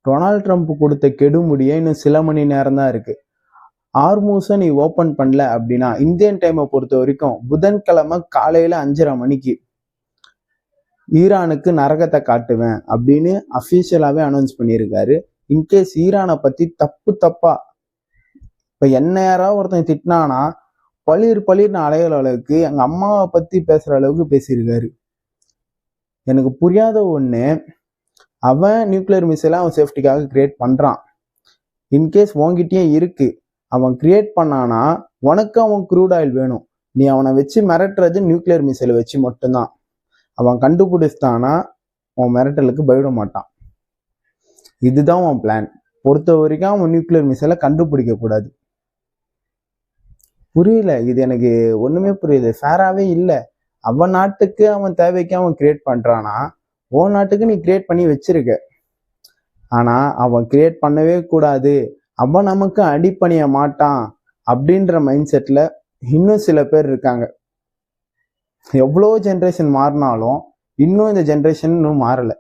Donald Trump கொடுத்த கெடுமுடியே இன்னும் சில மணி நேரம் தான் இருக்கு. ஹார்மூஸை நீ ஓபன் பண்ணல அப்படின்னா இந்தியன் டைமை பொறுத்த வரைக்கும் புதன்கிழமை காலையில 5:30 மணிக்கு ஈரானுக்கு நரகத்தை காட்டுவேன் அப்படின்னு அஃபீஷியலாவே அனௌன்ஸ் பண்ணியிருக்காரு. இன்கேஸ் ஈரானை பத்தி தப்பா இப்ப என்ன யாராவது ஒருத்தன் திட்டினானா பளிர்னு அலையிற அளவுக்கு எங்க அம்மாவை பத்தி பேசுற அளவுக்கு பேசியிருக்காரு. எனக்கு புரியாத ஒண்ணு, அவன் நியூக்ளியர் மிசைலை அவன் சேஃப்டிக்காக கிரியேட் பண்றான். இன்கேஸ் உன்கிட்டயே இருக்கு, அவன் கிரியேட் பண்ணானா உனக்கு அவன் க்ரூட் ஆயில் வேணும். நீ அவனை வச்சு மிரட்டுறது நியூக்ளியர் மிசைலை வச்சு மட்டும்தான். அவன் கண்டுபிடிச்சிட்டானா அவன் மிரட்டலுக்கு பயப்பட மாட்டான். இதுதான் அவன் பிளான். பொறுத்த வரைக்கும் அவன் நியூக்ளியர் மிசைலை கண்டுபிடிக்க கூடாது. புரியல, இது எனக்கு ஒண்ணுமே புரியல, ஃபேராவே இல்லை. அவன் நாட்டுக்கு அவன் தேவைக்கு அவன் கிரியேட் பண்றானா, உன் நாட்டுக்கு நீ கிரியேட் பண்ணி வச்சிருக்க. ஆனா அவன் கிரியேட் பண்ணவே கூடாது, அவன் நமக்கு அடிப்பணிய மாட்டான் அப்படின்ற மைண்ட் செட்ல இன்னும் சில பேர் இருக்காங்க. எவ்வளோ ஜென்ரேஷன் மாறினாலும் இன்னும் இந்த ஜென்ரேஷன் இன்னும் மாறல.